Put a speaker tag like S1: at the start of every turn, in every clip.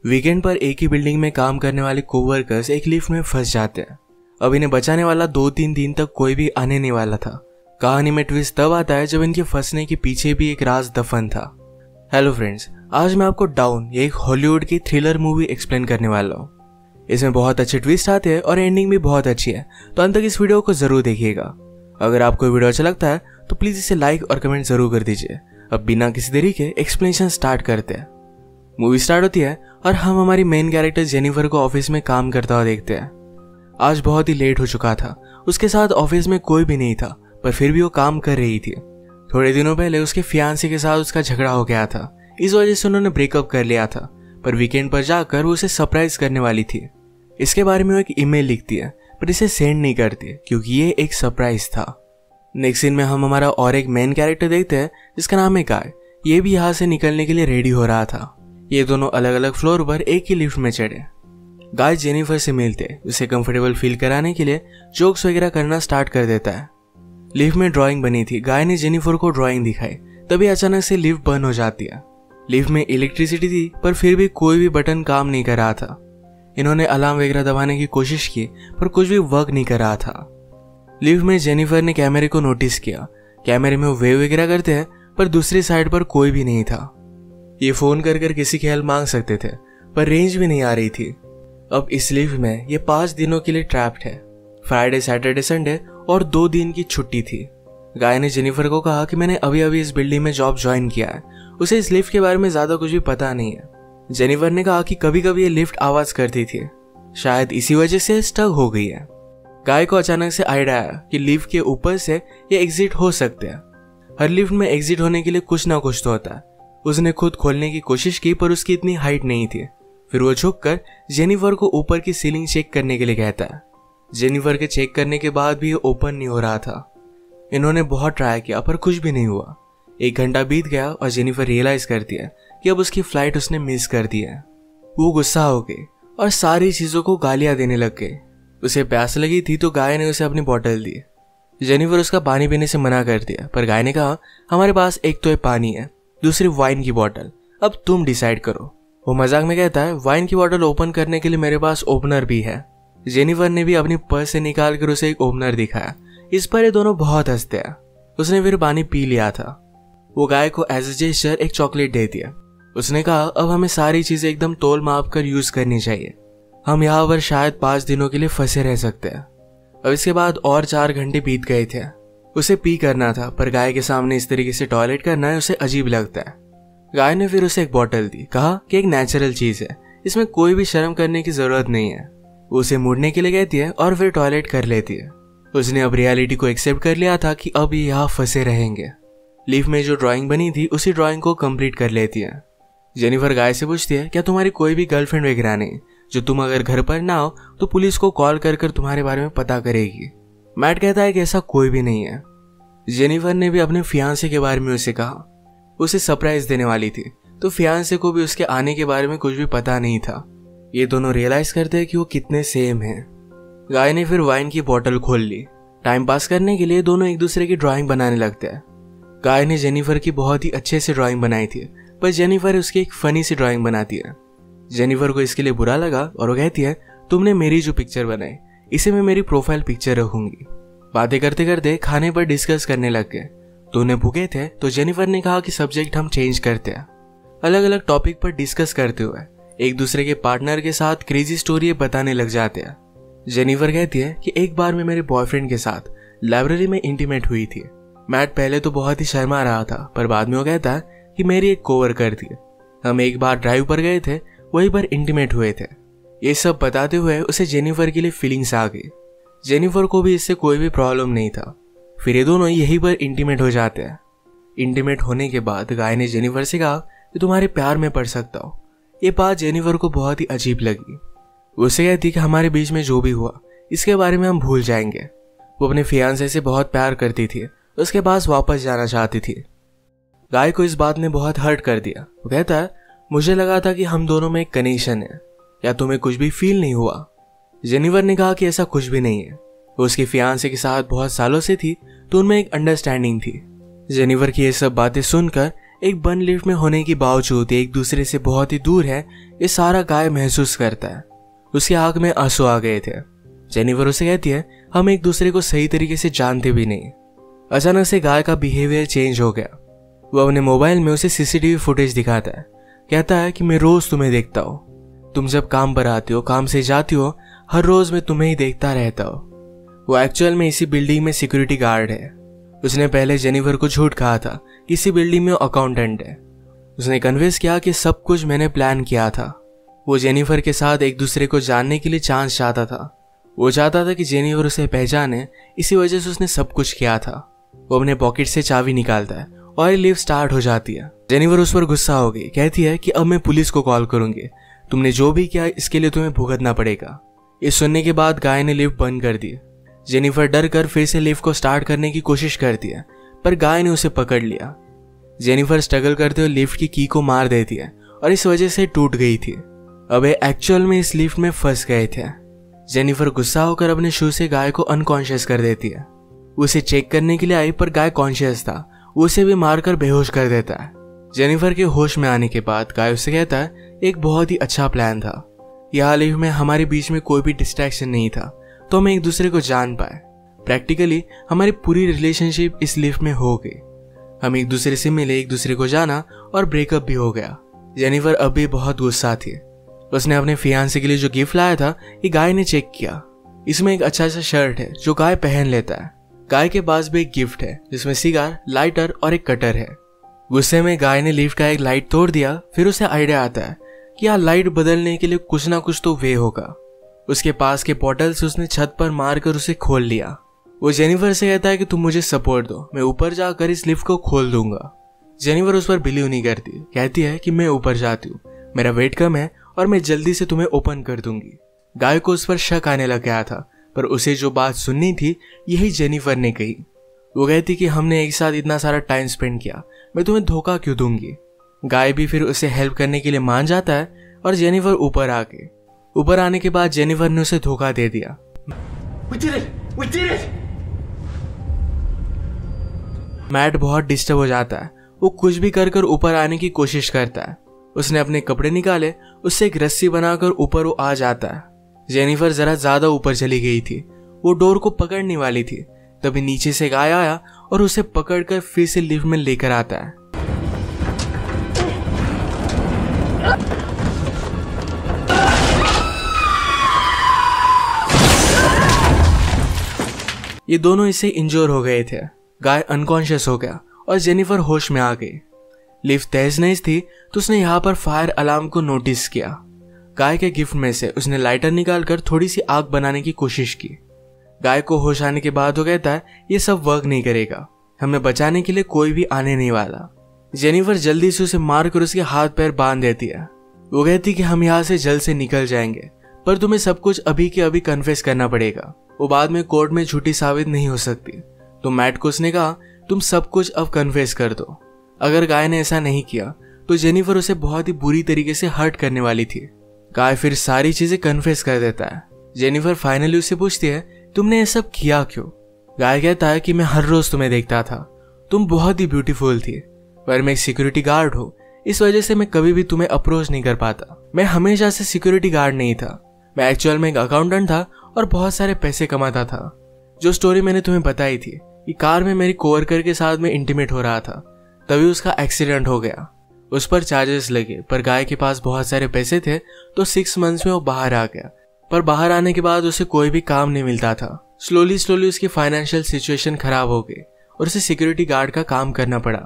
S1: Weekend पर एक ही building में काम करने वाले कोवर्कर्स एक लिफ्ट में फंस जाते हैं। अब इन्हें बचाने वाला 2-3 दिन तक कोई भी आने नहीं वाला था। कहानी में ट्विस्ट तब आता है जब इनके फंसने के पीछे भी एक राज दफन था। हेलो फ्रेंड्स, आज मैं आपको डाउन ये एक हॉलीवुड की थ्रिलर मूवी एक्सप्लेन करने वाला हूँ। इसमें बहुत अच्छे ट्विस्ट आते हैं और एंडिंग भी बहुत अच्छी है, तो अंत तक इस वीडियो को जरूर देखिएगा। अगर आपको वीडियो अच्छा लगता है तो प्लीज इसे लाइक और कमेंट जरूर कर दीजिए। अब बिना किसी देरी के एक्सप्लेनेशन स्टार्ट करते हैं। मूवी स्टार्ट होती है और हम हमारी मेन कैरेक्टर जेनिफर को ऑफिस में काम करता हुआ देखते हैं। आज बहुत ही लेट हो चुका था, उसके साथ ऑफिस में कोई भी नहीं था, पर फिर भी वो काम कर रही थी। थोड़े दिनों पहले उसके फियांसे के साथ उसका झगड़ा हो गया था, इस वजह से उन्होंने ब्रेकअप कर लिया था। पर वीकेंड पर जाकर वो उसे सरप्राइज करने वाली थी। इसके बारे में वो एक ईमेल लिखती है, पर इसे सेंड नहीं करती क्योंकि ये एक सरप्राइज था। नेक्स्ट सीन में हम हमारा और एक मेन कैरेक्टर देखते हैं जिसका नाम है गाय। ये भी यहाँ से निकलने के लिए रेडी हो रहा था। ये दोनों अलग अलग फ्लोर पर एक ही लिफ्ट में चढ़े। गाय जेनिफर से मिलते उसे कंफर्टेबल फील कराने के लिए जोक्स वगैरह करना स्टार्ट कर देता है। लिफ्ट में ड्राइंग बनी थी, गाय ने जेनिफर को ड्राइंग दिखाई, तभी अचानक से लिफ्ट बंद हो जाती है। लिफ्ट में इलेक्ट्रिसिटी थी पर फिर भी कोई भी बटन काम नहीं कर रहा था। इन्होंने अलार्म वगैरह दबाने की कोशिश की पर कुछ भी वर्क नहीं कर रहा था। लिफ्ट में जेनिफर ने कैमरे को नोटिस किया। कैमरे में वो वेव वगैरह करते हैं पर दूसरी साइड पर कोई भी नहीं था। ये फोन कर किसी की हेल्प मांग सकते थे पर रेंज भी नहीं आ रही थी। अब इस लिफ्ट में ये 5 दिनों के लिए ट्रैप्ड है। फ्राइडे, सैटरडे, संडे और 2 दिन की छुट्टी थी। गाय ने जेनिफर को कहा कि मैंने अभी अभी इस बिल्डिंग में जॉब ज्वाइन किया है, उसे इस लिफ्ट के बारे में ज्यादा कुछ भी पता नहीं है। जेनिफर ने कहा कि कभी कभी ये लिफ्ट आवाज करती थी, शायद इसी वजह से स्टक हो गई है। गाय को अचानक से आइडिया आया कि लिफ्ट के ऊपर से ये एग्जिट हो सकते हैं। हर लिफ्ट में एग्जिट होने के लिए कुछ ना कुछ तो होता है। उसने खुद खोलने की कोशिश की पर उसकी इतनी हाइट नहीं थी। फिर वो झुककर जेनिफर को ऊपर की सीलिंग चेक करने के लिए कहता है। जेनिफर के चेक करने के बाद भी ये ओपन नहीं हो रहा था। इन्होंने बहुत ट्राई किया पर कुछ भी नहीं हुआ। 1 घंटा बीत गया और जेनिफर रियलाइज करती है कि अब उसकी फ्लाइट उसने मिस कर दी है। वो गुस्सा हो गई और सारी चीजों को गालियां देने लग गई। उसे प्यास लगी थी तो गाय ने उसे अपनी बोतल दी। जेनिफर उसका पानी पीने से मना कर दिया, पर गाय ने कहा हमारे पास एक तो ये पानी है, दूसरी वाइन की बोतल, अब तुम डिसाइड करो। वो मजाक में कहता है वाइन की बोतल ओपन करने के लिए मेरे पास ओपनर भी है। जेनिफर ने भी अपनी पर्स से निकाल कर उसे एक ओपनर दिखाया। इस पर ये दोनों बहुत हंसते हैं। उसने फिर पानी पी लिया था। वो गाय को एज ए जेस्चर एक चॉकलेट दे दिया। उसने कहा अब हमें सारी चीजें एकदम तोल माप कर यूज करनी चाहिए। हम यहाँ पर शायद 5 दिनों के लिए फंसे रह सकते हैं। अब इसके बाद और 4 घंटे बीत गए थे। उसे पी करना था पर गाय के सामने इस तरीके से टॉयलेट करना है उसे अजीब लगता है। गाय ने फिर उसे एक बोतल दी, कहा कि एक नेचुरल चीज है, इसमें कोई भी शर्म करने की जरूरत नहीं है। वो उसे मुड़ने के लिए कहती है और फिर टॉयलेट कर लेती है। उसने अब रियलिटी को एक्सेप्ट कर लिया था कि अब ये यहाँ फंसे रहेंगे। लिफ्ट में जो ड्राइंग बनी थी उसी ड्राइंग को कंप्लीट कर लेती है। जेनिफर गाय से पूछती है क्या तुम्हारी कोई भी गर्लफ्रेंड वगैरह नहीं, जो तुम अगर घर पर ना हो तो पुलिस को कॉल कर तुम्हारे बारे में पता करेगी। मैट कहता है कि ऐसा कोई भी नहीं है। जेनिफर ने भी अपने फियांसे के बारे में उसे कहा। उसे सरप्राइज देने वाली थी तो फियांसे को भी उसके आने के बारे में कुछ भी पता नहीं था। ये दोनों रियलाइज करते हैं कि वो कितने सेम हैं। गाय ने फिर वाइन की बोतल खोल ली। टाइम पास करने के लिए दोनों एक दूसरे की ड्राइंग बनाने लगते हैं। गाय ने जेनिफर की बहुत ही अच्छे से ड्राइंग बनाई थी, पर जेनिफर उसकी एक फनी सी ड्राइंग बनाती है। जेनिफर को इसके लिए बुरा लगा और वो कहती है तुमने मेरी जो पिक्चर बनाई इसे मैं मेरी प्रोफाइल पिक्चर रखूंगी। बातें करते करते खाने पर डिस्कस करने लग गए। दोनों भूखे थे तो जेनिफर ने कहा कि सब्जेक्ट हम चेंज करते हैं। अलग अलग टॉपिक पर डिस्कस करते हुए एक दूसरे के पार्टनर के साथ क्रेजी स्टोरी बताने लग जाते हैं। जेनिफर कहती है कि एक बार मैं मेरे बॉयफ्रेंड के साथ लाइब्रेरी में इंटीमेट हुई थी। मैट पहले तो बहुत ही शर्मा रहा था पर बाद में वो कहता है कि मेरी एक कोवर्कर थी, हम एक बार ड्राइव पर गए थे, वहीं पर इंटीमेट हुए थे। ये सब बताते हुए उसे जेनिफर के लिए फीलिंग्स आ गई। जेनिफर को भी इससे कोई भी प्रॉब्लम नहीं था। फिर ये दोनों यहीं पर इंटीमेट हो जाते हैं। इंटीमेट होने के बाद गाय ने जेनिफर से कहा कि तुम्हारे प्यार में पड़ सकता हो। ये बात जेनिफर को बहुत ही अजीब लगी। उसे कहती कि हमारे बीच में जो भी हुआ इसके बारे में हम भूल जाएंगे। वो अपने फियांसे से बहुत प्यार करती थी, उसके पास वापस जाना चाहती थी। गाय को इस बात ने बहुत हर्ट कर दिया। वो कहता है मुझे लगा था कि हम दोनों में एक कनेक्शन है, या तुम्हें कुछ भी फील नहीं हुआ? जेनिफर ने कहा कि ऐसा कुछ भी नहीं है। वो उसके फियांसे के साथ बहुत सालों से थी तो उनमें एक अंडरस्टैंडिंग थी। जेनिफर की ये सब बातें सुनकर एक बंद लिफ्ट में होने के बावजूद एक दूसरे से बहुत ही दूर है, ये सारा गाय महसूस करता है। उसकी आंख में आंसू आ गए थे। जेनिफर उसे कहती है हम एक दूसरे को सही तरीके से जानते भी नहीं। अचानक से गाय का बिहेवियर चेंज हो गया। वो अपने मोबाइल में उसे सीसीटीवी फुटेज दिखाता है। कहता है कि मैं रोज तुम्हें देखता हूँ, तुम जब काम पर आती हो, काम से जाती हो, हर रोज मैं तुम्हें ही देखता रहता हूँ। वो एक्चुअल में इसी बिल्डिंग में सिक्योरिटी गार्ड है। उसने पहले जेनिफर को झूठ कहा था कि इसी बिल्डिंग में अकाउंटेंट है। उसने कन्विंस किया कि सब कुछ मैंने प्लान किया था। वो जेनिफर के साथ एक दूसरे को जानने के लिए चांस चाहता था। वो चाहता था कि जेनिफर उसे पहचाने, इसी वजह से उसने सब कुछ किया था। वो अपने पॉकेट से चाबी निकालता है और लिफ्ट स्टार्ट हो जाती है। जेनिफर उस पर गुस्सा हो गई, कहती है कि अब मैं पुलिस को कॉल करूंगी, तुमने जो भी किया इसके लिए तुम्हें भुगतना पड़ेगा। ये सुनने के बाद गाय ने लिफ्ट बंद कर दी। जेनिफर डर कर फिर से लिफ्ट को स्टार्ट करने की कोशिश करती है, पर गाय ने उसे पकड़ लिया। जेनिफर स्ट्रगल करते हुए लिफ्ट की की को मार देती है और इस वजह से टूट गई थी। अब ये एक्चुअल में इस लिफ्ट में फंस गए थे। जेनिफर गुस्सा होकर अपने शू से गाय को अनकॉन्शियस कर देती है। उसे चेक करने के लिए आई, पर गाय कॉन्शियस था। वो उसे भी मारकर बेहोश कर देता है। जेनिफर के होश में आने के बाद गाय उससे कहता है एक बहुत ही अच्छा प्लान था। यहाँ लिफ्ट में हमारे बीच में कोई भी डिस्ट्रैक्शन नहीं था, तो हम एक दूसरे को जान पाए। प्रैक्टिकली हमारी पूरी रिलेशनशिप इस लिफ्ट में हो गई। हम एक दूसरे से मिले, एक दूसरे को जाना और ब्रेकअप भी हो गया। जेनिफर अब भी बहुत गुस्सा थी। उसने अपने फियांसे के लिए जो गिफ्ट लाया था, ये गाय ने चेक किया। इसमें एक अच्छा सा शर्ट है जो गाय पहन लेता है। गाय के पास भी एक गिफ्ट है जिसमें सिगार, लाइटर और एक कटर है। गुस्से में गाय ने लिफ्ट का एक लाइट तोड़ दिया। फिर उसे आइडिया आता है कि यहाँ लाइट बदलने के लिए कुछ ना कुछ तो वे होगा। उसके पास के पोर्टल से उसने छत पर मारकर उसे खोल लिया। वो जेनिफर से कहता है कि तुम मुझे सपोर्ट दो, मैं ऊपर जाकर इस लिफ्ट को खोल दूंगा। जेनिफर उस पर बिलीव नहीं करती, कहती है कि मैं ऊपर जाती हूँ, मेरा वेट कम है और मैं जल्दी से तुम्हें ओपन कर दूंगी। गाय को उस पर शक आने लग गया था, पर उसे जो बात सुननी थी यही जेनिफर ने कही। वो कहती कि हमने एक साथ इतना सारा टाइम स्पेंड किया, मैं तुम्हें धोखा क्यों दूंगी। गाय भी फिर उसे हेल्प करने के लिए मान जाता है और जेनिफर ऊपर आने के बाद जेनिफर ने उसे धोखा दे दिया।
S2: We did it!
S1: मैट बहुत डिस्टर्ब हो जाता है। वो कुछ भी कर ऊपर आने की कोशिश करता है। उसने अपने कपड़े निकाले, उससे एक रस्सी बनाकर ऊपर वो आ जाता है। जेनिफर जरा ज्यादा ऊपर चली गई थी। वो डोर को पकड़ने वाली थी, तभी नीचे से गाय आया और उसे पकड़कर फिर से लिफ्ट में लेकर आता है। ये दोनों इससे इंजोर हो गए थे। गाय अनकॉन्शियस हो गया और जेनिफर होश में आ गई। लिफ्ट तेज नहीं थी तो उसने यहाँ पर फायर अलार्म को नोटिस किया। गाय के गिफ्ट में से उसने लाइटर निकालकर थोड़ी सी आग बनाने की कोशिश की। गाय को होश आने के बाद वो कहता है ये सब वर्क नहीं करेगा, हमें बचाने के लिए कोई भी आने नहीं वाला। जेनिफर जल्दी से उसे मारकर उसके हाथ पैर बांध देती है। वो कहती कि हम यहाँ से जल्द से निकल जाएंगे, पर तुम्हें सब कुछ अभी के अभी कन्फेस करना पड़ेगा, वो बाद में कोर्ट में झूठी साबित नहीं हो सकती। तो मैट को उसने कहा तुम सब कुछ अब कन्फेस कर दो। अगर गाय ने ऐसा नहीं किया तो जेनिफर उसे बहुत ही बुरी तरीके से हर्ट करने वाली थी। गाय फिर सारी चीजें कन्फेस कर देता है। जेनिफर फाइनली उससे पूछती है तुमने ये सब किया क्यों। गाय कहता है कि मैं हर रोज तुम्हें देखता था, तुम बहुत ही ब्यूटीफुल थी, पर मैं एक सिक्योरिटी गार्ड हूँ, इस वजह से मैं कभी भी तुम्हें अप्रोच नहीं कर पाता। मैं हमेशा से सिक्योरिटी गार्ड नहीं था, मैं एक्चुअल में एक अकाउंटेंट था और बहुत सारे पैसे कमाता था। जो स्टोरी मैंने तुम्हें बताई थी कि कार में मेरी कोवर्कर के साथ में इंटीमेट हो रहा था, तभी उसका एक्सीडेंट हो गया। उस पर चार्जेस लगे, पर गाय के पास बहुत सारे पैसे थे तो 6 मंथ्स में वो बाहर आ गया। पर बाहर आने के बाद उसे कोई भी काम नहीं मिलता था। स्लोली उसकी फाइनेंशियल सिचुएशन खराब हो गई और उसे सिक्योरिटी गार्ड का काम करना पड़ा।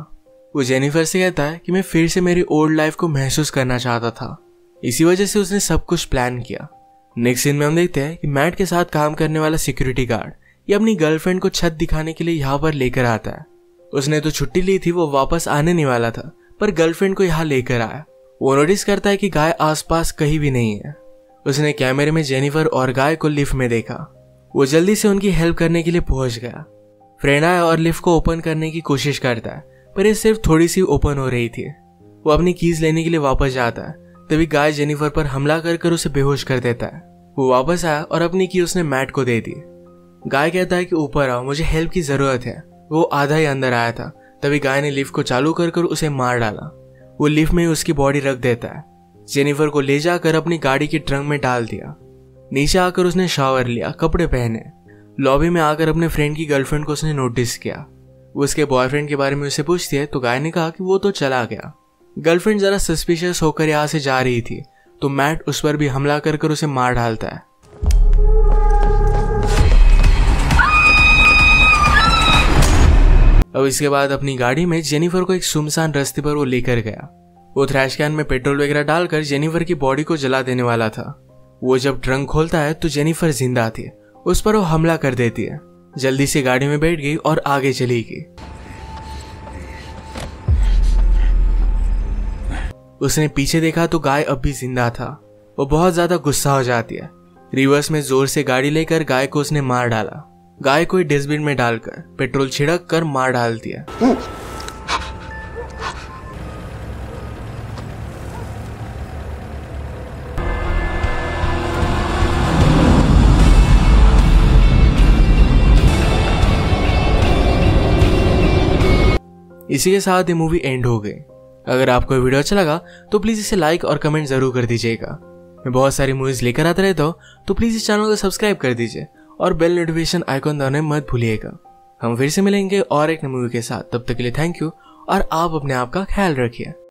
S1: वो जेनिफर से कहता है कि मैं फिर से मेरी ओल्ड लाइफ को महसूस करना चाहता था, इसी वजह से उसने सब कुछ प्लान किया। नेक्स्ट सीन में हम देखते हैं कि मैट के साथ काम करने वाला सिक्योरिटी गार्ड ये अपनी गर्लफ्रेंड को छत दिखाने के लिए यहाँ पर लेकर आता है। उसने तो छुट्टी ली थी, वो वापस आने नहीं वाला था, पर गर्लफ्रेंड को यहाँ लेकर आया। वो नोटिस करता है कि गाय आसपास कहीं भी नहीं है। उसने कैमरे में जेनिफर और गाय को लिफ्ट में देखा। वो जल्दी से उनकी हेल्प करने के लिए पहुंच गया। फ्रेंड आया और लिफ्ट को ओपन करने की कोशिश करता है, पर ये सिर्फ थोड़ी सी ओपन हो रही थी। वो अपनी कीज लेने के लिए वापस जाता है, तभी गाय जेनिफर पर हमला कर उसे बेहोश कर देता है। वो वापस आया और अपनी की उसने मैट को दे दी। गाय कहता है कि ऊपर आओ, मुझे हेल्प की जरूरत है। वो आधा ही अंदर आया था, तभी गाय ने लिफ्ट को चालू कर उसे मार डाला। वो लिफ्ट में उसकी बॉडी रख देता है। जेनिफर को ले जाकर अपनी गाड़ी के ट्रंक में डाल दिया। नीचे आकर उसने शावर लिया, कपड़े पहने। लॉबी में आकर अपने फ्रेंड की गर्लफ्रेंड को उसने नोटिस किया। वो उसके बॉयफ्रेंड के बारे में उसे पूछती है तो गाय ने कहा कि वो तो चला गया। गर्लफ्रेंड जरा सस्पिशियस होकर यहाँ से जा रही थी तो मैट उस पर भी हमला कर उसे मार डालता है। अब इसके बाद अपनी गाड़ी में जेनिफर को एक सुनसान रास्ते पर वो लेकर गया। वो थ्रैश कैन में पेट्रोल वगैरह डालकर जेनिफर की बॉडी को जला देने वाला था। वो जब ट्रंक खोलता है तो जेनिफर जिंदा थी। उस पर वो हमला कर देती है। जल्दी से गाड़ी में बैठ गई और आगे चली गई। उसने पीछे देखा तो गाय अब भी जिंदा था। वो बहुत ज्यादा गुस्सा हो जाती है। रिवर्स में जोर से गाड़ी लेकर गाय को उसने मार डाला। गाय को डस्टबिन में डालकर पेट्रोल छिड़क कर मार डालती है। इसी के साथ ये मूवी एंड हो गई। अगर आपको वीडियो अच्छा लगा तो प्लीज इसे लाइक और कमेंट जरूर कर दीजिएगा। मैं बहुत सारी मूवीज लेकर आता रहता हूँ तो प्लीज इस चैनल को सब्सक्राइब कर दीजिए और बेल नोटिफिकेशन आइकॉन दबाना मत भूलिएगा। हम फिर से मिलेंगे और एक नई मूवी के साथ। तब तक के लिए थैंक यू और आप अपने आप का ख्याल रखिए।